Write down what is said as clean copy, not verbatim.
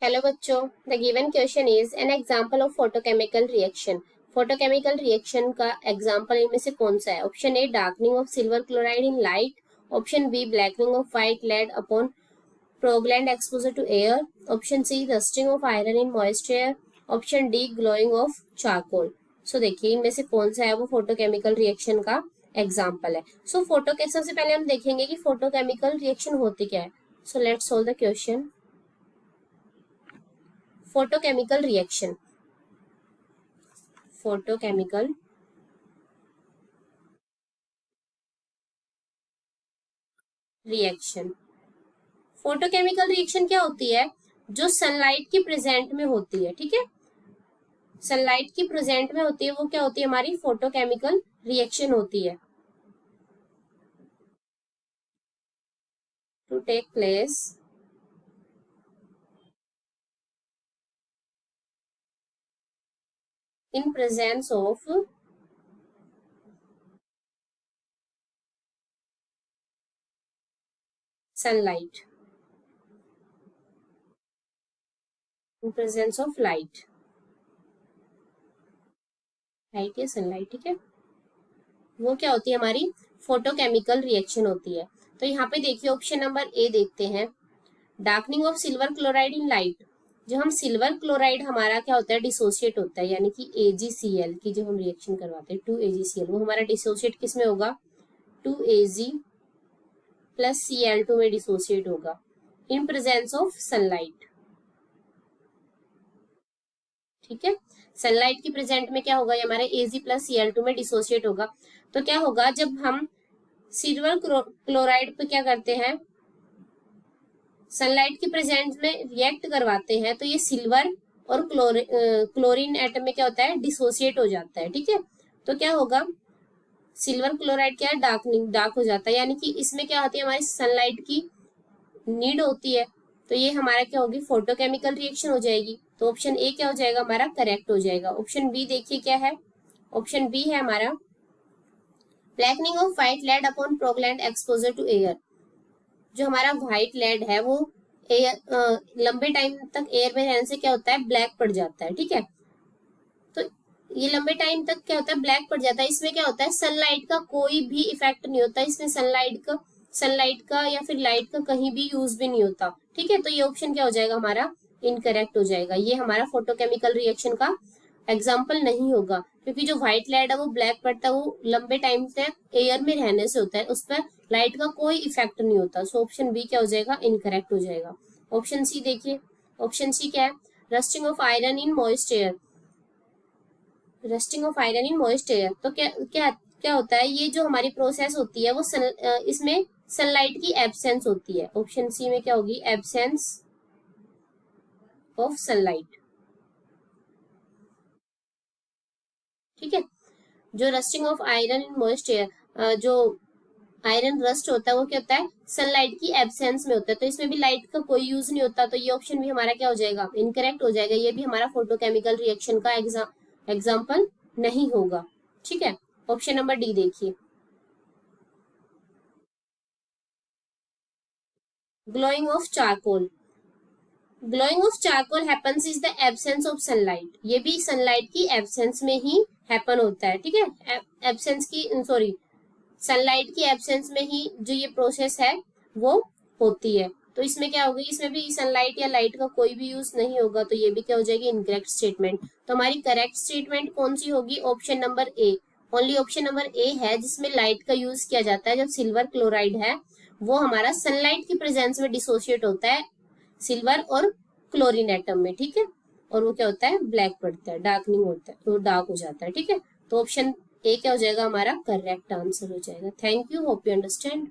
Hello बच्चों, the given question is an example of photochemical reaction. Photochemical reaction का example इनमें से कौन सा है? Option A darkening of silver chloride in light, option B blackening of white lead upon prolonged exposure to air, option C rusting of iron in moist air, option D glowing of charcoal. So देखिए इनमें से कौन सा है वो photochemical reaction का example है। So photo के सबसे पहले हम देखेंगे कि फोटोकेमिकल रिएक्शन होती क्या है। So let's solve the question. Photochemical reaction, photochemical reaction, photochemical reaction क्या होती है? जो सनलाइट की प्रेजेंट में होती है, ठीक है, सनलाइट की प्रेजेंट में होती है वो क्या होती है? हमारी फोटोकेमिकल रिएक्शन होती है। To take place in presence of sunlight, in presence of light, light या सनलाइट, ठीक है, वो क्या होती है? हमारी फोटोकेमिकल रिएक्शन होती है। तो यहाँ पे देखिए ऑप्शन नंबर ए देखते हैं, darkening of silver chloride in light. जो हम सिल्वर क्लोराइड हमारा क्या होता है? डिसोसिएट होता है, यानी कि AgCl की जो हम रिएक्शन करवाते हैं 2AgCl, वो हमारा डिसोसिएट किस में होगा? 2Ag प्लस Cl2 में डिसोसिएट होगा इन प्रेजेंस ऑफ सनलाइट, ठीक है। सनलाइट की प्रेजेंट में क्या होगा? ये हमारे Ag प्लस Cl2 में डिसोसिएट होगा। तो क्या होगा जब हम सिल्वर क्लोराइड पे क्या करते हैं? सनलाइट की प्रेजेंस में रिएक्ट करवाते हैं तो ये सिल्वर और क्लोरीन एटम में क्या होता है? डिसोसिएट हो जाता है, ठीक है। तो क्या होगा? सिल्वर क्लोराइड क्या है? डार्क हो जाता है, यानी कि इसमें क्या होती है? हमारी सनलाइट की नीड होती है, तो ये हमारा क्या होगी? फोटोकेमिकल रिएक्शन हो जाएगी। तो ऑप्शन ए क्या हो जाएगा? हमारा करेक्ट हो जाएगा। ऑप्शन बी देखिए क्या है? ऑप्शन बी है हमारा blackening of white lead upon prolonged exposure to air. जो हमारा व्हाइट लेड है वो लंबे टाइम तक एयर में रहने से क्या होता है? ब्लैक पड़ जाता है, ठीक है। तो ये लंबे टाइम तक क्या होता है? ब्लैक पड़ जाता है। इसमें क्या होता है? सनलाइट का कोई भी इफेक्ट नहीं होता, इसमें सनलाइट का या फिर लाइट का कहीं भी यूज भी नहीं होता, ठीक है। तो ये ऑप्शन क्या हो जाएगा? हमारा इनकरेक्ट हो जाएगा। ये हमारा फोटोकेमिकल रिएक्शन का एग्जाम्पल नहीं होगा, क्योंकि जो व्हाइट लाइट है वो ब्लैक पड़ता है, वो लंबे टाइम तक एयर में रहने से होता है, उस पर लाइट का कोई इफेक्ट नहीं होता। सो ऑप्शन बी क्या हो जाएगा? इनकरेक्ट हो जाएगा। ऑप्शन सी देखिए, ऑप्शन सी क्या है? Rusting of iron in moist air, rusting of iron in moist air. तो क्या क्या क्या होता है? ये जो हमारी प्रोसेस होती है वो इसमें सनलाइट की एब्सेंस होती है। ऑप्शन सी में क्या होगी? एब्सेंस ऑफ सनलाइट, ठीक है। जो rusting of iron in moist air, जो आयरन रस्ट होता है वो क्या होता है? सनलाइट की एब्सेंस में होता है, तो इसमें भी लाइट का कोई यूज नहीं होता। तो ये ऑप्शन भी हमारा क्या हो जाएगा? इनकरेक्ट हो जाएगा। ये भी हमारा फोटोकेमिकल रिएक्शन का एग्जाम्पल नहीं होगा, ठीक है। ऑप्शन नंबर डी देखिए, glowing of charcoal. Glowing of charcoal happens is the absence of sunlight. ये भी सनलाइट की एब्सेंस में ही हैपन होता है, ठीक है। एब्सेंस की सॉरी सनलाइट की एब्सेंस में ही जो ये प्रोसेस है वो होती है। तो इसमें क्या होगी? इसमें भी सनलाइट या लाइट का कोई भी यूज नहीं होगा, तो ये भी क्या हो जाएगी? Incorrect statement. तो हमारी करेक्ट स्टेटमेंट कौन सी होगी? Option number A. Only option number A है जिसमें लाइट का यूज किया जाता है। जब सिल्वर क्लोराइड है वो हमारा सनलाइट की प्रेजेंस में डिसोसिएट होता है सिल्वर और क्लोरीन एटम में, ठीक है, और वो क्या होता है? ब्लैक पड़ता है, डार्कनिंग होता है, तो डार्क हो जाता है, ठीक है। तो ऑप्शन ए क्या हो जाएगा? हमारा करेक्ट आंसर हो जाएगा। Thank you, hope you understand.